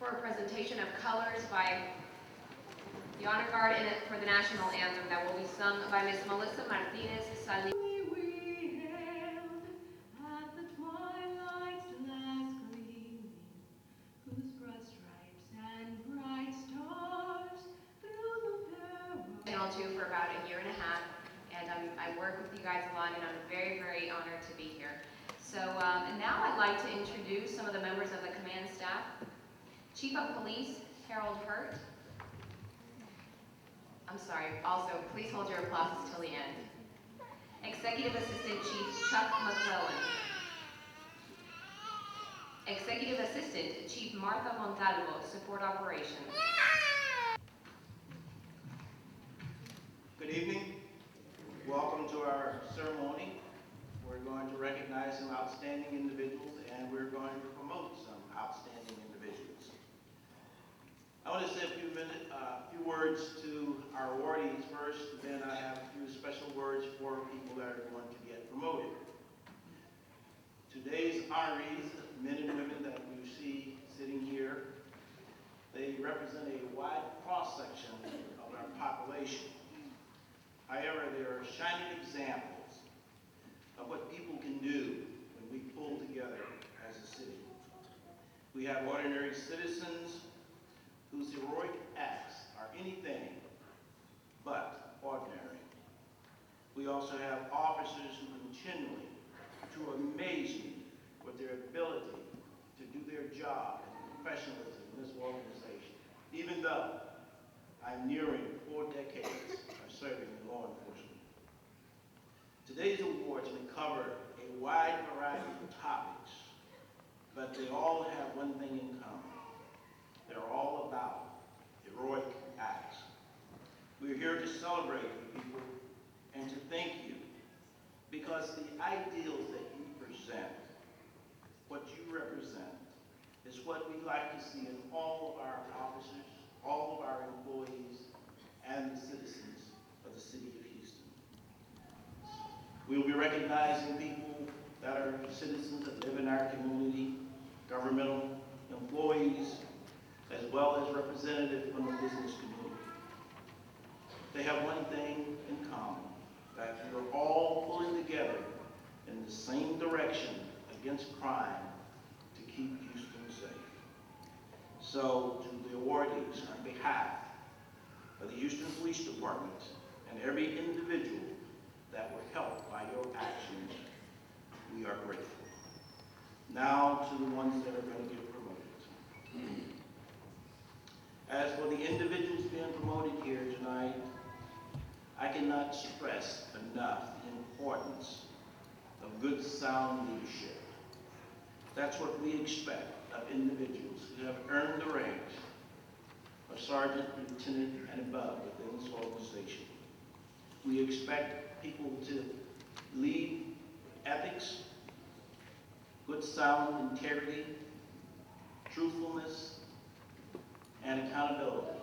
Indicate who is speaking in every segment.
Speaker 1: for a presentation of colors by the honor guard and for the national anthem that will be sung by Ms. Melissa Martinez Salinas. For about a year and a half, and I work with you guys a lot, and I'm very, very honored to be here. So, and now I'd like to introduce some of the members of the command staff. Chief of Police, Harold Hurt. I'm sorry, also, please hold your applause till the end. Executive Assistant Chief Chuck McClellan. Executive Assistant Chief Martha Montalvo, Support Operations.
Speaker 2: Good evening. Welcome to our ceremony. We're going to recognize some outstanding individuals, and we're going to promote some outstanding individuals. I want to say a few words to our awardees first, then I have a few special words for people that are going to get promoted. Today's honorees, men and women that you see sitting here, they represent a wide cross-section of our population. However, they are shining examples of what people can do when we pull together as a city. We have ordinary citizens whose heroic acts are anything but ordinary. We also have officers who continually, to amaze me with their ability to do their job and professionalism in this organization, even though I'm nearing 4 decades of serving in law enforcement. Today's awards may cover a wide variety of topics, but they all have one thing in common. They're all about heroic acts. We're here to celebrate you people and to thank you, because the ideals that you present, what you represent, is what we like to see in all of our officers, all of our employees, and the citizens of the city of Houston. We'll be recognizing people that are citizens that live in our community, governmental employees, as well as representatives from the business community. They have one thing in common, that we are all pulling together in the same direction against crime to keep Houston safe. So, to the awardees, on behalf of the Houston Police Department and every individual that were helped by your actions, we are grateful. Now to the ones that are going to get promoted. As for the individuals being promoted here tonight, I cannot stress enough the importance of good, sound leadership. That's what we expect of individuals who have earned the rank of sergeant, lieutenant, and above within this organization. We expect people to lead with ethics, good, sound integrity, truthfulness, and accountability,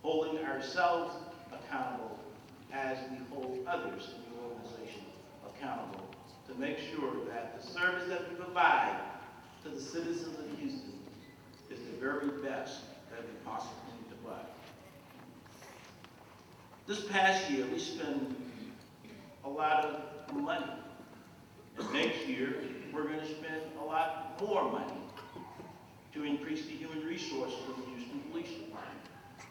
Speaker 2: holding ourselves accountable as we hold others in the organization accountable, to make sure that the service that we provide to the citizens of Houston is the very best that we possibly provide. This past year, we spent a lot of money. And next year, we're going to spend a lot more money to increase the human resources of the Houston Police Department.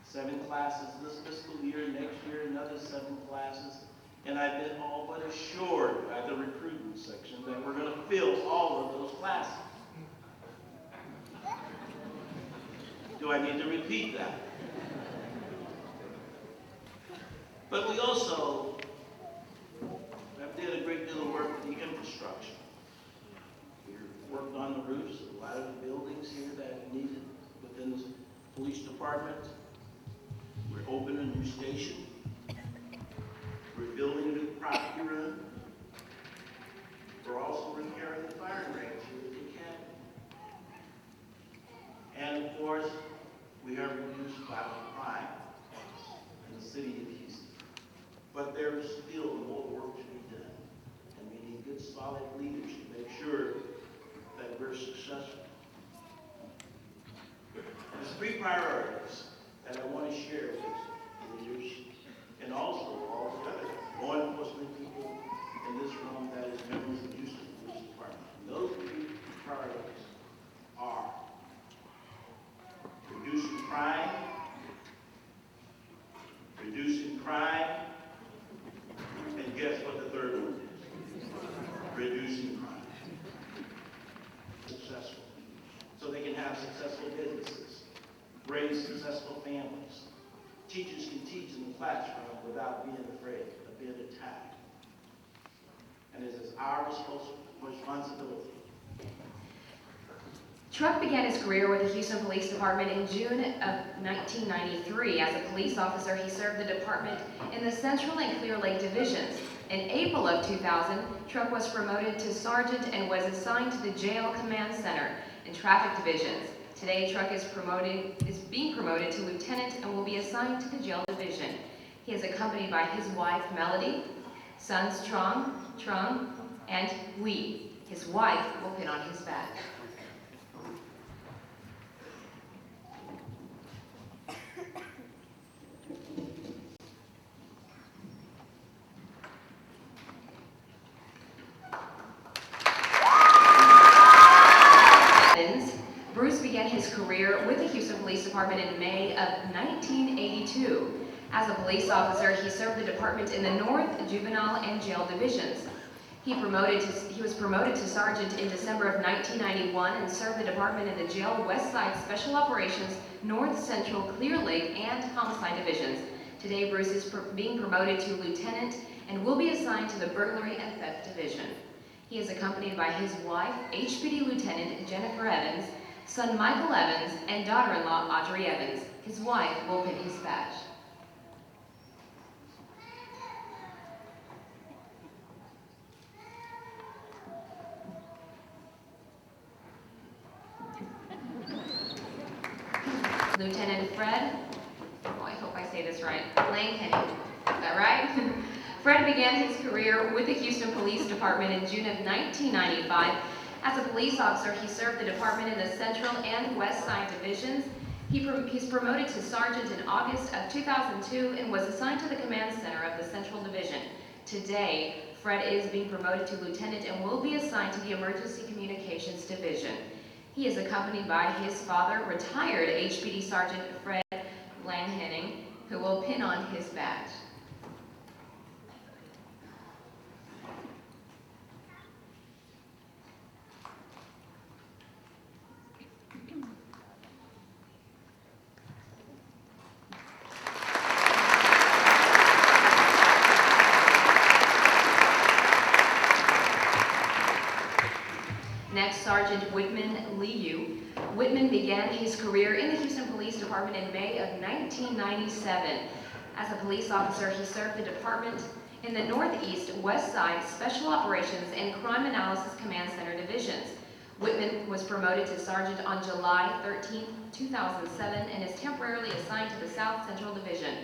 Speaker 2: 7 classes this fiscal year, next year another 7 classes. And I've been all but assured by the recruitment section that we're going to fill all of those classes. Do I need to repeat that? But we also have did a great deal of work with the infrastructure. We worked on the roofs of a lot of the buildings here that needed within the police department. We're opening a new station. We're building a new property room. We're also repairing the firing range here at the academy. And of course, we have reduced violent crime in the city of Houston. But there is still more work to be done. And we need good, solid leaders to make sure that we're successful. priorities that I want to share with leaders and also all the other law enforcement people in this room that is members of the Houston Police Department. And those three priorities are reducing crime, and guess what the third one is? Reducing crime. Successful. So they can have successful businesses, raise successful families. Teachers can teach in the classroom without being afraid of being attacked. And it is our responsibility.
Speaker 1: Truck began his career with the Houston Police Department in June of 1993. As a police officer, he served the department in the Central and Clear Lake divisions. In April of 2000, Truck was promoted to sergeant and was assigned to the Jail Command Center and Traffic divisions. Today, Truck is being promoted to lieutenant and will be assigned to the Jail division. He is accompanied by his wife, Melody, sons Trung, and Lee. His wife will pin on his badge. Bruce began his career with the Houston Police Department in May of 1982. As a police officer, he served the department in the North, Juvenile, and Jail divisions. He was promoted to sergeant in December of 1991 and served the department in the Jail West Side Special Operations, North, Central, Clear Lake, and Homicide divisions. Today, Bruce is being promoted to lieutenant and will be assigned to the Burglary and Theft division. He is accompanied by his wife, Hpd Lieutenant Jennifer Evans, son Michael Evans, and daughter-in-law Audrey Evans. His wife will pin his badge. Lieutenant Fred, I hope I say this right, Langhenning. Is that right? Fred began his career with the Houston Police Department in June of 1995. As a police officer, he served the department in the Central and West Side divisions. He's promoted to sergeant in August of 2002 and was assigned to the command center of the Central Division. Today, Fred is being promoted to lieutenant and will be assigned to the Emergency Communications Division. He is accompanied by his father, retired Hpd Sergeant Fred Langhenning, who will pin on his badge. Next, Sergeant Whitman Liu. Whitman began his career in the Houston Police Department in May of 1997. As a police officer, he served the department in the Northeast, West Side, Special Operations, and Crime Analysis Command Center divisions. Whitman was promoted to sergeant on July 13, 2007, and is temporarily assigned to the South Central Division.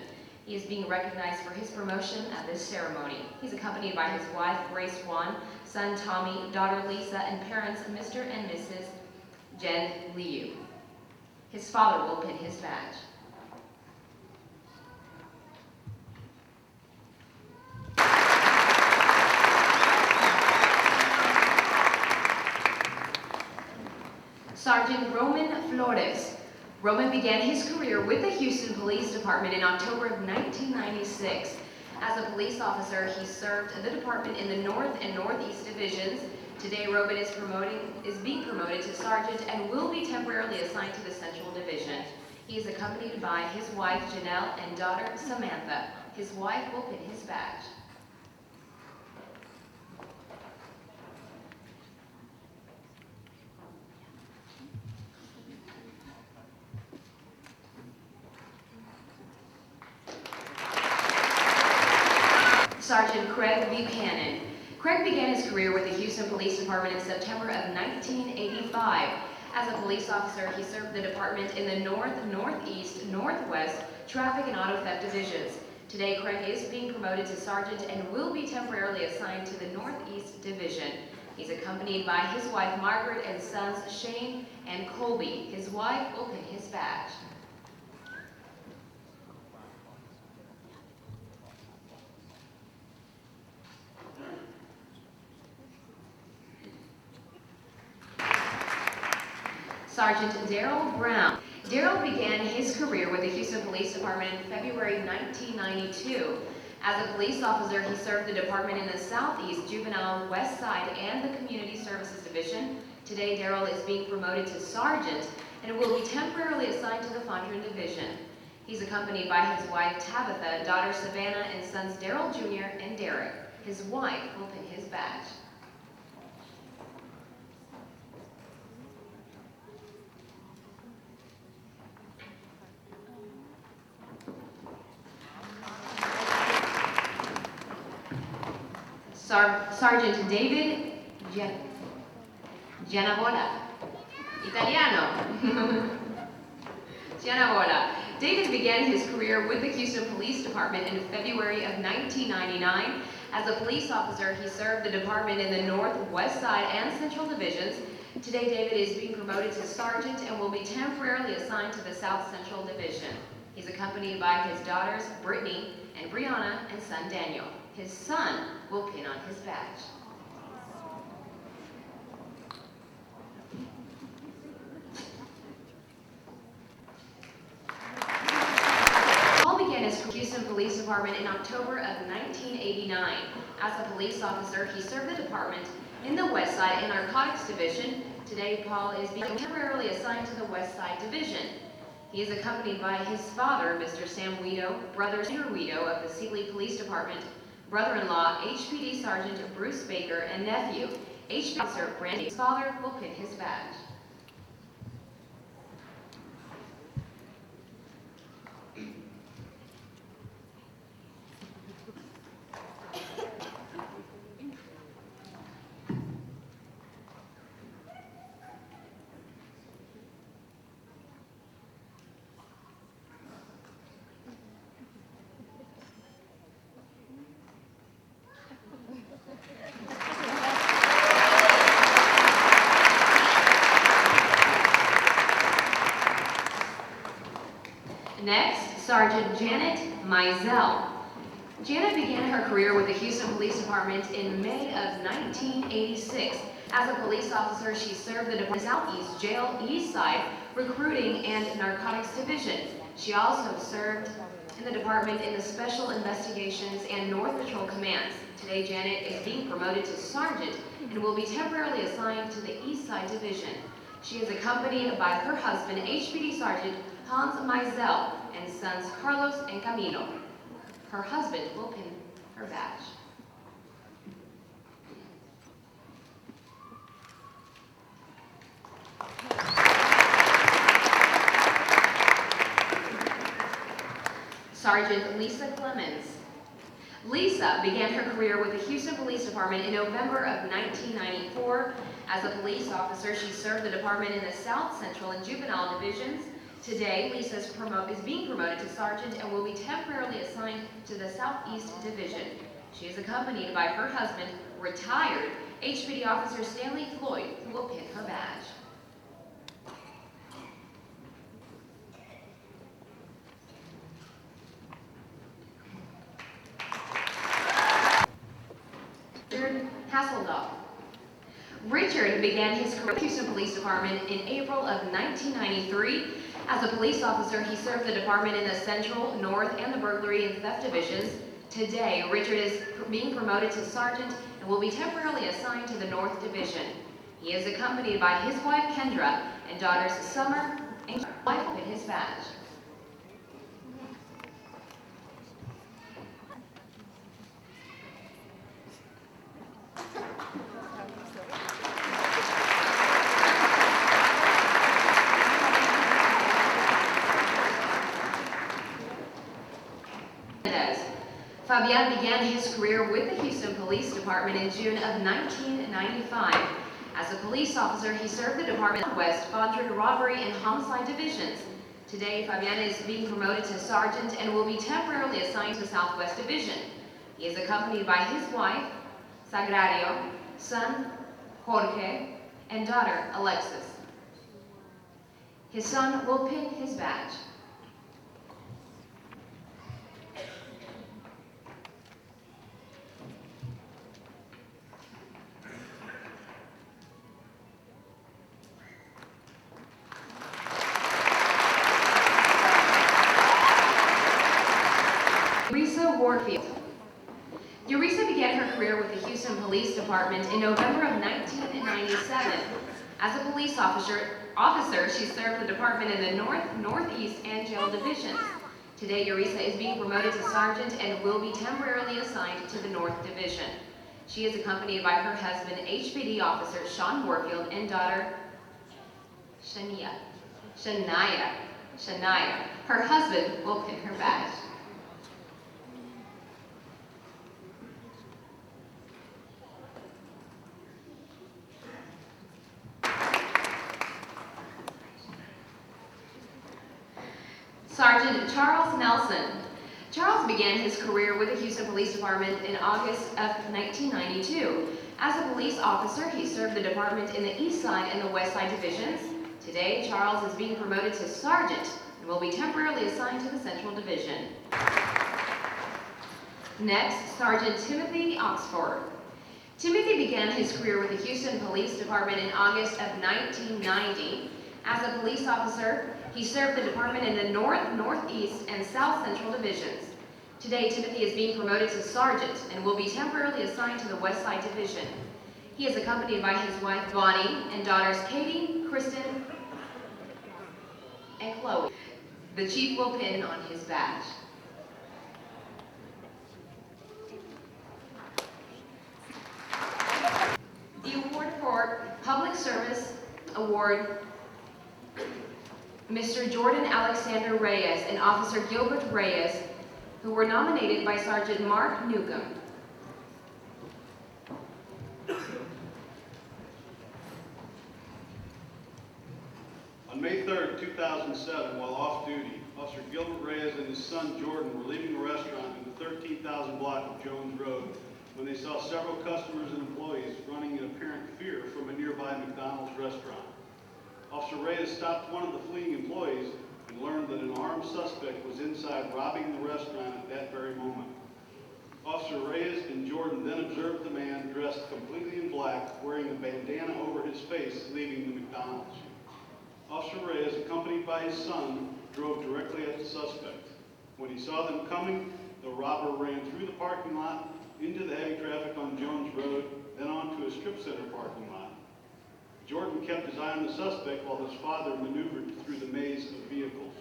Speaker 1: He is being recognized for his promotion at this ceremony. He's accompanied by his wife, Grace Wan, son Tommy, daughter Lisa, and parents Mr. and Mrs. Jen Liu. His father will pin his badge. Sergeant Roman Flores. Roman began his career with the Houston Police Department in October of 1996. As a police officer, he served the department in the North and Northeast divisions. Today, Roman is being promoted to sergeant and will be temporarily assigned to the Central Division. He is accompanied by his wife, Janelle, and daughter, Samantha. His wife will pin his badge. Sergeant Craig Buchanan. Craig began his career with the Houston Police Department in September of 1985. As a police officer, he served the department in the North, Northeast, Northwest, Traffic and Auto Theft divisions. Today, Craig is being promoted to sergeant and will be temporarily assigned to the Northeast Division. He's accompanied by his wife Margaret and sons Shane and Colby. His wife will pin his badge. Sergeant Daryl Brown. Daryl began his career with the Houston Police Department in February 1992. As a police officer, he served the department in the Southeast, Juvenile, West Side, and the Community Services Division. Today, Daryl is being promoted to sergeant and will be temporarily assigned to the Fondren Division. He's accompanied by his wife, Tabitha, daughter, Savannah, and sons Daryl Jr. and Derek. His wife will pin his badge. Sergeant David Gianavola. Italiano. Gianavola. David began his career with the Houston Police Department in February of 1999. As a police officer, he served the department in the North, West Side, and Central Divisions. Today, David is being promoted to sergeant and will be temporarily assigned to the South Central Division. He's accompanied by his daughters, Brittany and Brianna, and son Daniel. His son will pin on his badge. Paul began his Houston Police Department in October of 1989. As a police officer, he served the department in the West Side and Narcotics Division. Today, Paul is being temporarily assigned to the West Side Division. He is accompanied by his father, Mr. Sam Weedo, brother Andrew Weedo of the Sealy Police Department, brother-in-law, Hpd Sergeant Bruce Baker, and nephew, Hpd Officer Brandon. His father will pin his badge. Next, Sergeant Janet Mizell. Janet began her career with the Houston Police Department in May of 1986. As a police officer, she served the Department Southeast Jail, East Side, Recruiting, and Narcotics Division. She also served in the department in the Special Investigations and North Patrol Commands. Today, Janet is being promoted to sergeant and will be temporarily assigned to the East Side Division. She is accompanied by her husband, Hpd Sergeant Hans Mizell, and sons Carlos and Camilo. Her husband will pin her badge. Sergeant Lisa Clemens. Lisa began her career with the Houston Police Department in November of 1994. As a police officer, she served the department in the South Central and Juvenile Divisions. Today, Lisa is being promoted to sergeant and will be temporarily assigned to the Southeast Division. She is accompanied by her husband, retired Hpd Officer Stanley Floyd, who will pin her badge. Richard Hasselhoff. Richard began his career with the Houston Police Department in April of 1993. As a police officer, he served the department in the Central, North, and the Burglary and Theft Divisions. Today, Richard is being promoted to sergeant and will be temporarily assigned to the North Division. He is accompanied by his wife, Kendra, and daughters, Summer and wife will pin his badge. Fabian began his career with the Houston Police Department in June of 1995. As a police officer, he served the department of West, Fondren, Robbery, and Homicide Divisions. Today, Fabian is being promoted to sergeant and will be temporarily assigned to the Southwest Division. He is accompanied by his wife, Sagrario, son, Jorge, and daughter, Alexis. His son will pin his badge. Department in November of 1997. As a police officer, she served the department in the North, Northeast, and Jail Divisions. Today, Eureka is being promoted to sergeant and will be temporarily assigned to the North Division. She is accompanied by her husband, HPD Officer Sean Warfield, and daughter, Shania. Her husband will pin her badge. Sergeant Charles Nelson. Charles began his career with the Houston Police Department in August of 1992. As a police officer, he served the department in the East Side and the West Side divisions. Today, Charles is being promoted to sergeant and will be temporarily assigned to the Central Division. Next, Sergeant Timothy Oxford. Timothy began his career with the Houston Police Department in August of 1990. As a police officer, he served the department in the North, Northeast, and South Central divisions. Today, Timothy is being promoted to sergeant and will be temporarily assigned to the West Side Division. He is accompanied by his wife, Bonnie, and daughters, Katie, Kristen, and Chloe. The chief will pin on his badge. The award for Public Service Award, Mr. Jordan Alexander Reyes and Officer Gilbert Reyes, who were nominated by Sergeant Mark Newcomb.
Speaker 3: On May 3rd, 2007, while off duty, Officer Gilbert Reyes and his son Jordan were leaving a restaurant in the 13,000 block of Jones Road when they saw several customers and employees running in apparent fear from a nearby McDonald's restaurant. Officer Reyes stopped one of the fleeing employees and learned that an armed suspect was inside robbing the restaurant at that very moment. Officer Reyes and Jordan then observed the man dressed completely in black, wearing a bandana over his face, leaving the McDonald's. Officer Reyes, accompanied by his son, drove directly at the suspect. When he saw them coming, the robber ran through the parking lot, into the heavy traffic on Jones Road, then onto a strip center parking lot. Jordan kept his eye on the suspect while his father maneuvered through the maze of vehicles.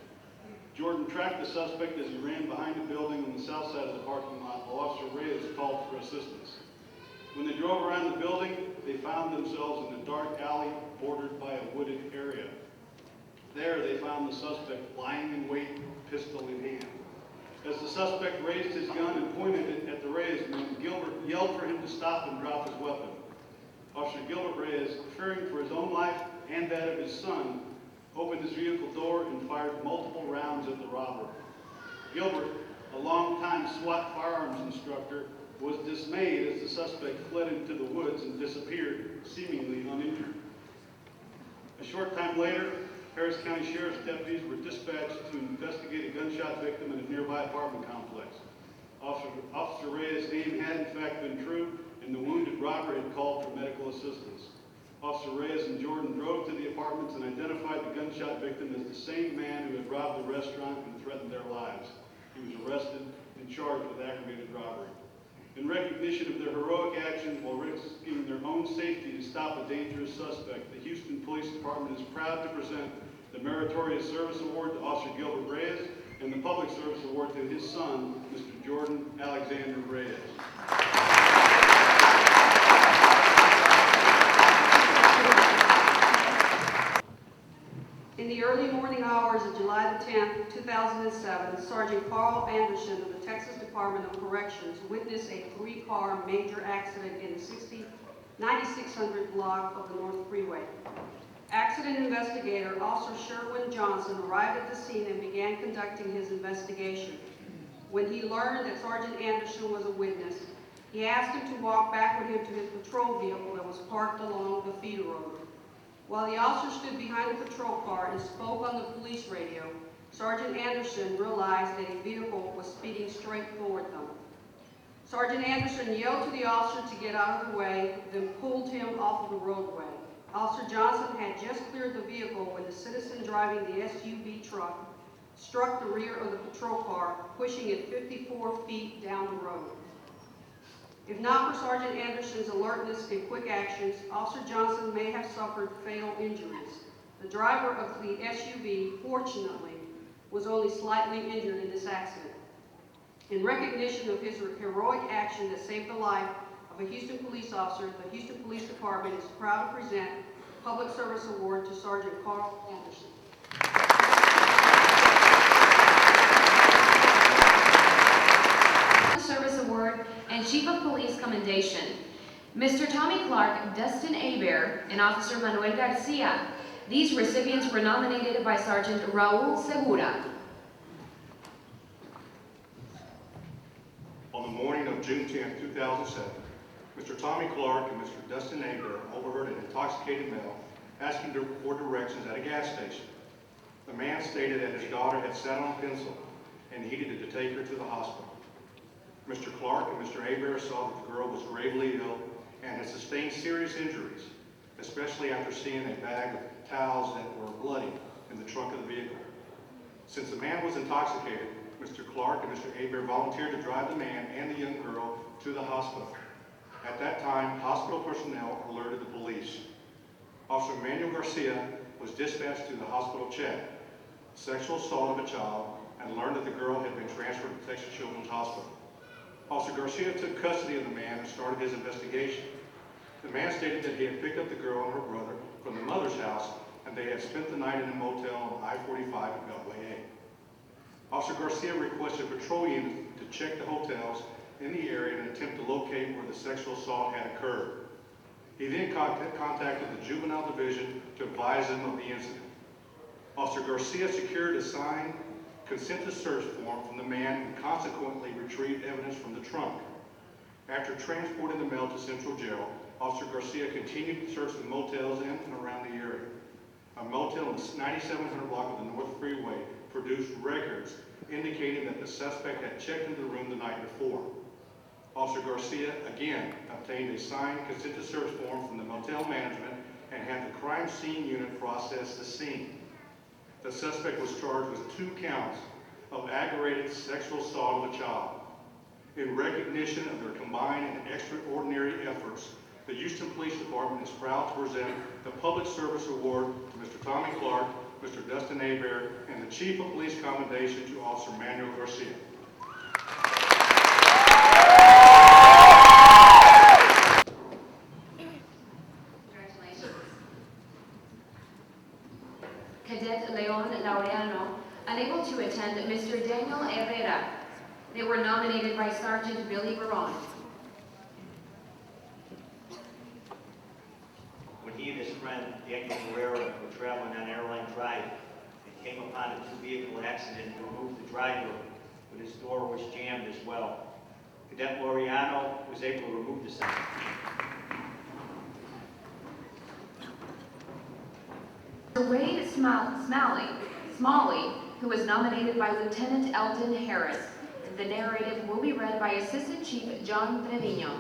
Speaker 3: Jordan tracked the suspect as he ran behind a building on the south side of the parking lot while Officer Reyes called for assistance. When they drove around the building, they found themselves in a dark alley bordered by a wooded area. There, they found the suspect lying in wait, pistol in hand. As the suspect raised his gun and pointed it at the Reyes man, Gilbert yelled for him to stop and drop his weapon. Officer Gilbert Reyes, fearing for his own life and that of his son, opened his vehicle door and fired multiple rounds at the robber. Gilbert, a longtime SWAT firearms instructor, was dismayed as the suspect fled into the woods and disappeared, seemingly uninjured. A short time later, Harris County Sheriff's deputies were dispatched to investigate a gunshot victim in a nearby apartment complex. Officer Reyes' name had in fact been true, and the wounded robber had called for medical assistance. Officer Reyes and Jordan drove to the apartments and identified the gunshot victim as the same man who had robbed the restaurant and threatened their lives. He was arrested and charged with aggravated robbery. In recognition of their heroic actions while risking their own safety to stop a dangerous suspect, the Houston Police Department is proud to present the Meritorious Service Award to Officer Gilbert Reyes and the Public Service Award to his son, Mr. Jordan Alexander Reyes.
Speaker 4: In the early morning hours of July the 10th, 2007, Sergeant Carl Anderson of the Texas Department of Corrections witnessed a three-car major accident in the 9600 block of the North Freeway. Accident investigator Officer Sherwin Johnson arrived at the scene and began conducting his investigation. When he learned that Sergeant Anderson was a witness, he asked him to walk back with him to his patrol vehicle that was parked along the feeder road. While the officer stood behind the patrol car and spoke on the police radio, Sergeant Anderson realized that a vehicle was speeding straight toward them. Sergeant Anderson yelled to the officer to get out of the way, then pulled him off of the roadway. Officer Johnson had just cleared the vehicle when the citizen driving the SUV truck struck the rear of the patrol car, pushing it 54 feet down the road. If not for Sergeant Anderson's alertness and quick actions, Officer Johnson may have suffered fatal injuries. The driver of the SUV, fortunately, was only slightly injured in this accident. In recognition of his heroic action that saved the life of a Houston police officer, the Houston Police Department is proud to present the Public Service Award to Sergeant Carl Anderson.
Speaker 1: Service Award and Chief of Police Commendation. Mr. Tommy Clark, Dustin Hebert, and Officer Manuel Garcia. These recipients were nominated by Sergeant Raul Segura.
Speaker 5: On the morning of June 10, 2007, Mr. Tommy Clark and Mr. Dustin Hebert overheard an intoxicated male asking for directions at a gas station. The man stated that his daughter had sat on a pencil and he needed to take her to the hospital. Mr. Clark and Mr. Hebert saw that the girl was gravely ill and had sustained serious injuries, especially after seeing a bag of towels that were bloody in the trunk of the vehicle. Since the man was intoxicated, Mr. Clark and Mr. Hebert volunteered to drive the man and the young girl to the hospital. At that time, hospital personnel alerted the police. Officer Manuel Garcia was dispatched to the hospital check sexual assault of a child and learned that the girl had been transferred to Texas Children's Hospital. Officer Garcia took custody of the man and started his investigation. The man stated that he had picked up the girl and her brother from the mother's house and they had spent the night in a motel on I-45 at Beltway A. Officer Garcia requested a patrol unit to check the hotels in the area in an attempt to locate where the sexual assault had occurred. He then contacted the Juvenile Division to advise them of the incident. Officer Garcia secured a signed consent to search form from the man and consequently retrieved evidence from the trunk. After transporting the male to Central Jail, Officer Garcia continued to search the motels in and around the area. A motel in the 9700 block of the North Freeway produced records indicating that the suspect had checked into the room the night before. Officer Garcia again obtained a signed consent to search form from the motel management and had the crime scene unit process the scene. The suspect was charged with 2 counts of aggravated sexual assault of a child. In recognition of their combined and extraordinary efforts, the Houston Police Department is proud to present the Public Service Award to Mr. Tommy Clark, Mr. Dustin Hebert, and the Chief of Police Commendation to Officer Manuel Garcia.
Speaker 1: Congratulations. Cadet Leon Laureano, unable to attend, Mr. Daniel Herrera. They were nominated by Sergeant Billy Baron.
Speaker 6: When he and his friend Daniel Herrera were traveling on Airline Drive, they came upon a 2-vehicle accident and removed the driver, but his door was jammed as well. Cadet Laureano was able to remove the sound.
Speaker 1: Wade Smalley, who was nominated by Lieutenant Eldon Harris. The narrative will be read by Assistant Chief John Trevino.